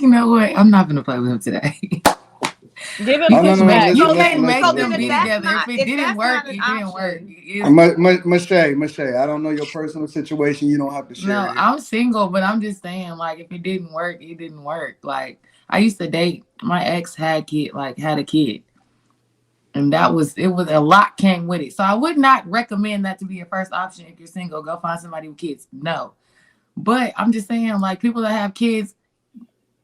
You know what? I'm not gonna play with him today. Give him Oh, no, no, no. pushback. You Listen, can't listen, make listen, them listen, be listen. together. If it didn't work, it didn't work. Mache, I don't know your personal situation. You don't have to No, share it. I'm single, but I'm just saying, like, if it didn't work, it didn't work. Like, I used to date. My ex had a kid, and it was a lot came with it. So I would not recommend that to be your first option if you're single. Go find somebody with kids. No, but I'm just saying, like, people that have kids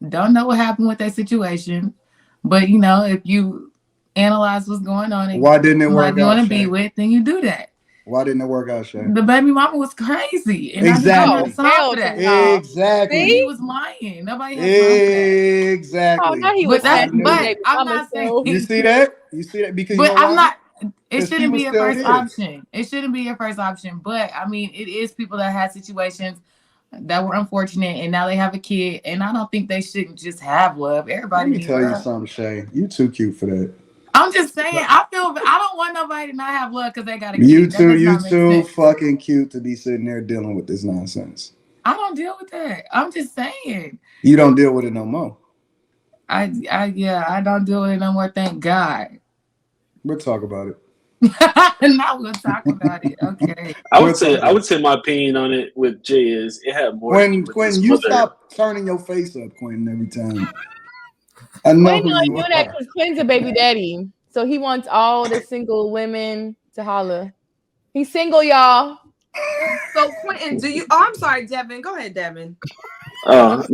don't know what happened with that situation. But if you analyze what's going on and Why didn't it somebody work you want out, to be Shay? with, then you do that. Why didn't it work out, Shay? The baby mama was crazy, and I didn't have Oh, Exactly. time hell for to that. no. And he Exactly. See? was lying. Nobody has time for that. Oh, now Exactly. he But was I snatching his knew but it. baby I'm mama not still. You saying. see that? You see that? Because you But know I'm why? not. It Because he shouldn't be was your still first there. option. It shouldn't be your first option. But I mean, it is people that had situations that were unfortunate, and now they have a kid. And I don't think they shouldn't just have love. Let Everybody me needs tell you love. something, Shay. You too cute for that. I'm just saying. I don't want nobody to not have love because they got a You kid. That too, does you not make too sense. fucking cute to be sitting there dealing with this nonsense. I don't deal with that. I'm just saying. You don't deal with it no more. Yeah, I don't deal with it no more. Thank God. We'll talk about it. Now we'll talk about it. Okay. We'll talk I about would it. say my opinion on it with Jay is it had more to do When with Quentin, his you mother. stop turning your face up, Quentin, every time. I know Quinn who only you doing that are. because Quinn's a baby daddy. So he wants all the single women to holler. He's single, y'all. So Quentin, do you? Oh, I'm sorry, Devin. Go ahead, Devin. No,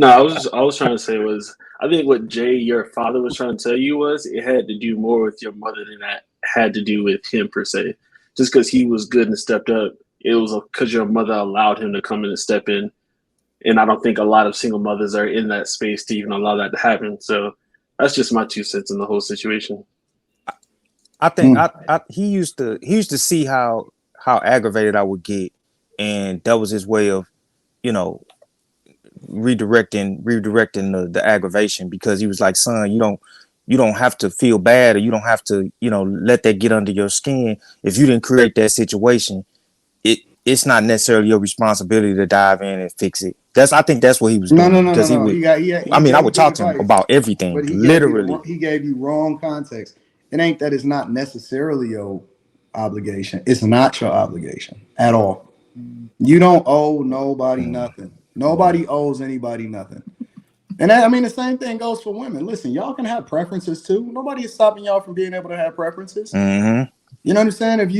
I was trying to say was I think what Jay, your father, was trying to tell you was it had to do more with your mother than that had to do with him per se. Just because he was good and stepped up, it was because your mother allowed him to come in and step in. And I don't think a lot of single mothers are in that space to even allow that to happen. So that's just my 2 cents in the whole situation. I think Mm. he used to see how aggravated I would get, and that was his way of, you know, redirecting the aggravation, because he was like, son, you don't have to feel bad, or you don't have to, let that get under your skin. If you didn't create that situation, it's not necessarily your responsibility to dive in and fix it. I think that's what he was No, no, doing, no, no, because he no. would, He I mean, I gave you would good talk to him advice, about everything, but literally. he gave you wrong context. It ain't that it's not necessarily your obligation. It's not your obligation at all. You don't owe nobody Mm, nothing. yeah. Nobody owes anybody nothing. And I mean, the same thing goes for women. Listen, y'all can have preferences too. Nobody is stopping y'all from being able to have preferences. Mm-hmm. You know what I'm saying? If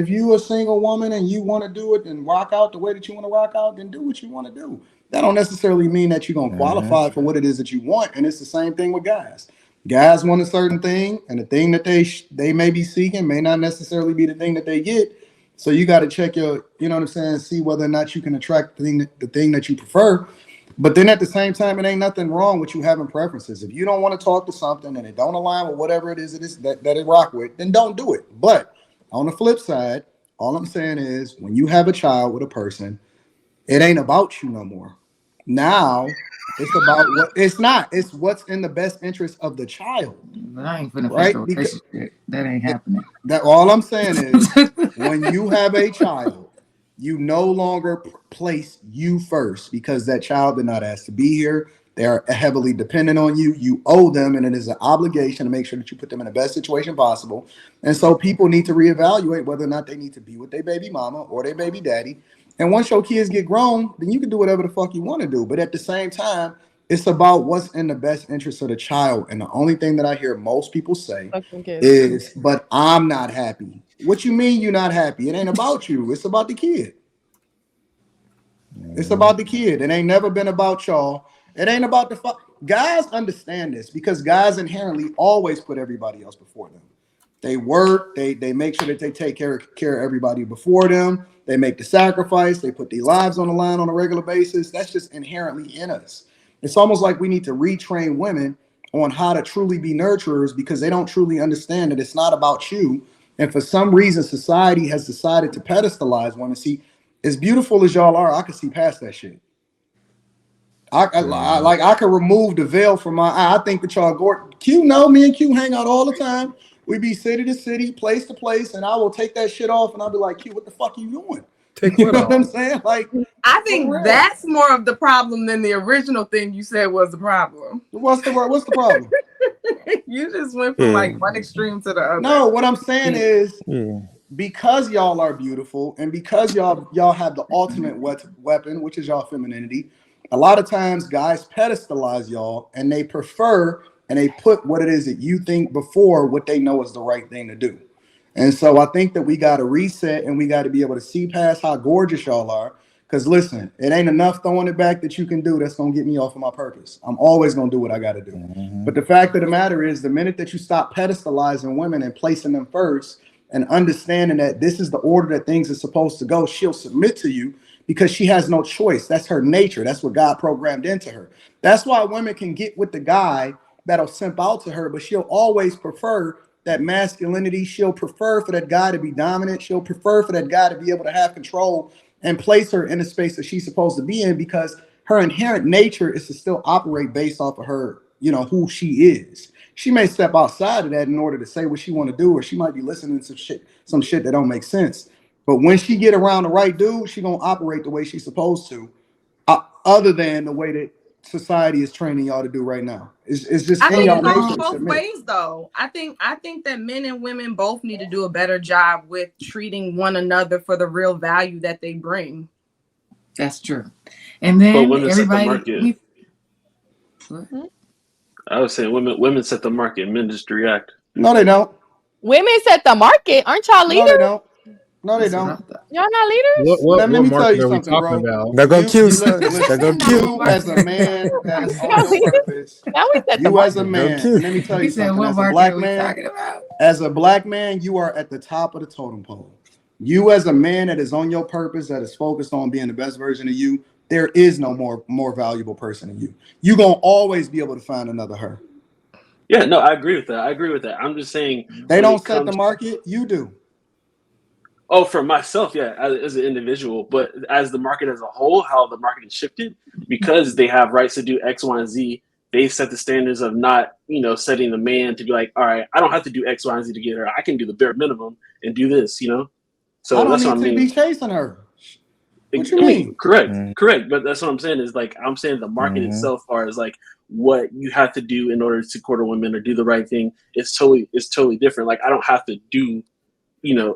you a single woman and you want to do it and rock out the way that you want to rock out, then do what you want to do. That don't necessarily mean that you're gonna Mm-hmm. qualify for what it is that you want. And it's the same thing with guys. Guys want a certain thing, and the thing that they may be seeking may not necessarily be the thing that they get. So you got to check your, you know what I'm saying, see whether or not you can attract the thing that you prefer. But then at the same time, it ain't nothing wrong with you having preferences. If you don't want to talk to something and it don't align with whatever it is that it rock with, then don't do it. But on the flip side, all I'm saying is when you have a child with a person, it ain't about you no more. Now it's about what it's not. It's what's in the best interest of the child, But I ain't finna fake right? a Because relationship. That ain't happening. that all I'm saying is when you have a child, you no longer place you first because that child did not ask to be here. They are heavily dependent on you. You owe them, and it is an obligation to make sure that you put them in the best situation possible. And so people need to reevaluate whether or not they need to be with their baby mama or their baby daddy. And once your kids get grown, then you can do whatever the fuck you want to do. But at the same time, it's about what's in the best interest of the child. And the only thing that I hear most people say Fucking kids. is, but I'm not happy. What you mean you're not happy? It ain't about you. It's about the kid. It's Mm-hmm. about the kid. It ain't never been about y'all. It ain't about the fuck. Guys understand this because guys inherently always put everybody else before them. They work. They make sure that they take care of everybody before them. They make the sacrifice. They put their lives on the line on a regular basis. That's just inherently in us. It's almost like we need to retrain women on how to truly be nurturers because they don't truly understand that it's not about you. And for some reason, society has decided to pedestalize women. See, as beautiful as y'all are, I can see past that shit. Mm-hmm. Like I could remove the veil from my eye. I think that y'all Gordon Q know me and Q hang out all the time. We be city to city, place to place, and I will take that shit off and I'll be like, Q, what the fuck are you doing? Take You what know what I'm off? saying? Like, I for think real. that's more of the problem than the original thing you said was the problem. What's the problem? You just went from Yeah, like one extreme to the other. No, what I'm saying is yeah. because y'all are beautiful and because y'all have the ultimate weapon, which is y'all femininity. A lot of times guys pedestalize y'all and they prefer and they put what it is that you think before what they know is the right thing to do. And so I think that we got to reset and we got to be able to see past how gorgeous y'all are. Because listen, it ain't enough throwing it back that you can do that's going to get me off of my purpose. I'm always going to do what I got to do. Mm-hmm. But the fact of the matter is, the minute that you stop pedestalizing women and placing them first and understanding that this is the order that things are supposed to go, she'll submit to you because she has no choice. That's her nature. That's what God programmed into her. That's why women can get with the guy that'll simp out to her, but she'll always prefer that masculinity. She'll prefer for that guy to be dominant. She'll prefer for that guy to be able to have control and place her in a space that she's supposed to be in because her inherent nature is to still operate based off of her, who she is. She may step outside of that in order to say what she want to do, or she might be listening to some shit that don't make sense. But when she get around the right dude, she gonna operate the way she's supposed to, other than the way that society is training y'all to do right now. It's just I in think y'all it goes nature to both submit. ways, though. I think that men and women both need to do a better job with treating one another for the real value that they bring. That's true. And But then women set the everybody. market. I was saying women set the market, men just react. No, they don't. Women set the market. Aren't y'all No, they leaders? don't. No, they That's what I don't. thought. Y'all not leaders? Let me tell market you are we something, talking bro. about? There go Q. There Listen, go Q. you as a man that is on Y'all your leaders? purpose, Now we set the you as a market. Go man, Q. and let me tell He you said, something, "What as a market black are we man, talking about?" you are at the top of the totem pole. You as a man that is on your purpose, that is focused on being the best version of you, there is no more valuable person than you. You're gonna always be able to find another her. Yeah, no, I agree with that. I'm just saying They when don't it set the comes. market, you do. Oh, for myself, yeah, as an individual, but as the market as a whole, how the market is shifted, because they have rights to do X, Y, and Z. They set the standards of not, setting the man to be like, all right, I don't have to do X, Y, and Z to get her. I can do the bare minimum and do this, I So don't that's what need I to be mean. chasing her. What you I mean, mean? correct. But that's what I'm saying is like I'm saying the market Mm-hmm. itself, far as like what you have to do in order to court a woman or do the right thing, it's totally different. Like I don't have to do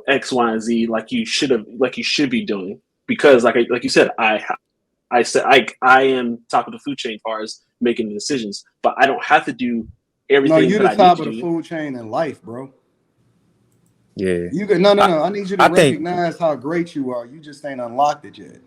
X, Y, and Z like you should be doing because like you said, I said I am top of the food chain as far as making the decisions, but I don't have to do No, everything you that the I need top to of the do. food chain in life, bro. Yeah. You could no. I, I need you to I think recognize how great you are. You just ain't unlocked it yet.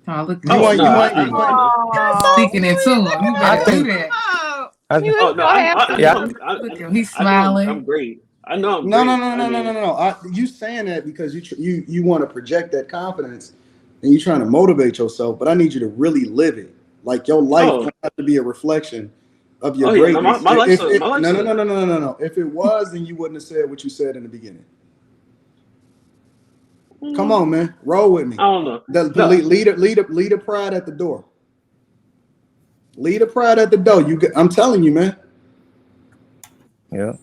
Oh, look at You Oh this. ain't. no, You I, ain't. I You ain't. know. You're Oh, so Speaking it to sweet. him, you I better do think that. Oh, I, he Oh was no, so I happy. know yeah. Look at him. He's I know smiling. I'm great. I know I'm No, no, great. no, I no, no, no, mean, no. You saying that because you want to project that confidence and you trying to motivate yourself, but I need you to really live it. Like your life oh don't have to be a reflection of your oh yeah, no, my, greatness. my life's If a, my it, life's no, no, a, no, no, no, no, no. If it was, then you wouldn't have said what you said in the beginning. Come on, man, roll with me. I don't know. No, Lead a pride at the door. Lead a pride at the door. I'm telling you, man. Yeah.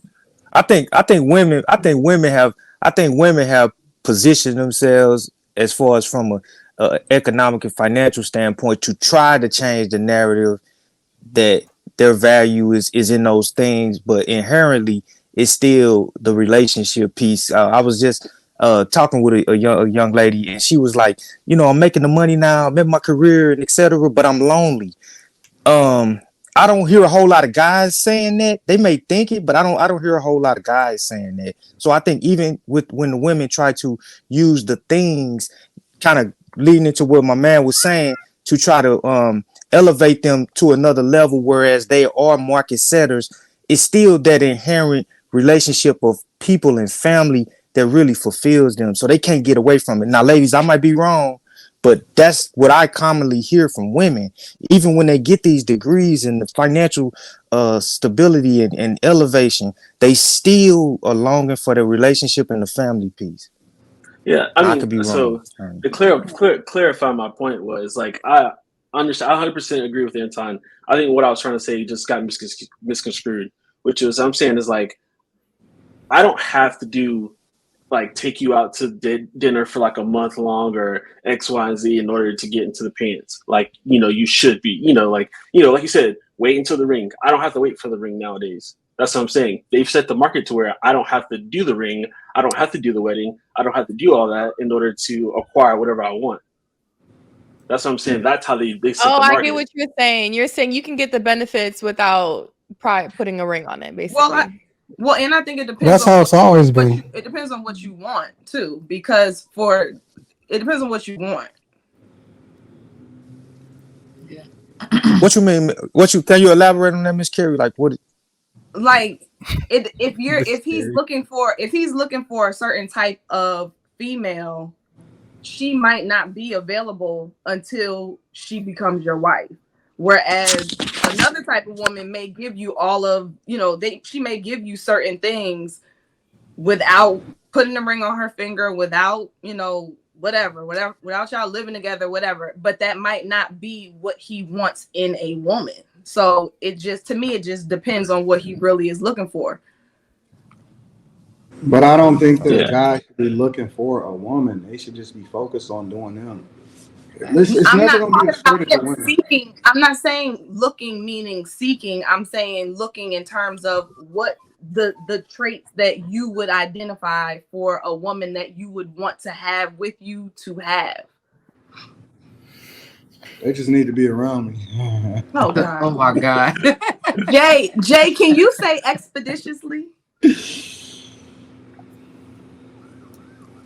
I think women have positioned themselves as far as from a economic and financial standpoint to try to change the narrative that their value is in those things, but inherently it's still the relationship piece. I was just talking with a young lady, and she was like, I'm making the money now, I'm in my career, and etc., but I'm lonely. um I don't hear a whole lot of guys saying that. They may think it, but I don't hear a whole lot of guys saying that. So I think even with when the women try to use the things, kind of leading into what my man was saying, to try to elevate them to another level, whereas they are market setters, it's still that inherent relationship of people and family that really fulfills them. So they can't get away from it. Now, ladies, I might be wrong, but that's what I commonly hear from women. Even when they get these degrees and the financial stability and elevation, they still are longing for the relationship and the family piece. yeah. I Now, I mean, could be wrong. so to clarify my point was like I understand. I 100% agree with Anton. I think what I was trying to say just got misconstrued, which is I'm saying is like I don't have to do like take you out to dinner for like a month long or X, Y, and Z in order to get into the pants. Like, you should be, like you said, wait until the ring. I don't have to wait for the ring nowadays. That's what I'm saying. They've set the market to where I don't have to do the ring. I don't have to do the wedding. I don't have to do all that in order to acquire whatever I want. That's what I'm saying. That's how they set the market. I get what you're saying. You're saying you can get the benefits without putting a ring on it, basically. Well, and I think it depends. That's how it's always been. It depends on what you want too, because it depends on what you want. Yeah. What you mean? Can you elaborate on that, Miss Carrie? Like what? Like if he's looking for a certain type of female, she might not be available until she becomes your wife. Whereas another type of woman may give you all of, she may give you certain things without putting a ring on her finger, without, whatever, without y'all living together, whatever. But that might not be what he wants in a woman. So to me, it just depends on what he really is looking for. But I don't think that guys should be looking for a woman. They should just be focused on doing them. It's never going to be exploited for women. Seeking. I'm not saying looking meaning seeking. I'm saying looking in terms of what the traits that you would identify for a woman that you would want to have with you to have. They just need to be around me. Oh God. Oh my God. Jay, can you say expeditiously?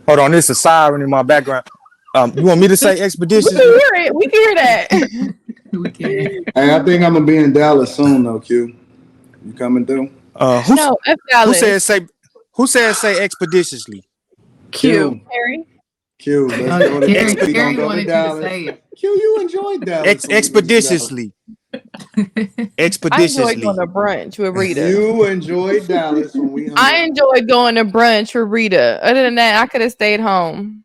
Hold on, there's a siren in my background. You want me to say expeditiously? We can hear it. We can hear that. We can. Hey, I think I'm gonna be in Dallas soon, though. Q, you coming through? Who said say expeditiously? Q. Harry. Q, let's go to Carrie Don't go wanted to you to Dallas. say it. Q, you enjoyed Dallas. Expeditiously. I Expeditiously. enjoyed going to brunch with Rita. You enjoyed Dallas when we hung I out. enjoyed going to brunch with Rita. Other than that, I could have stayed home.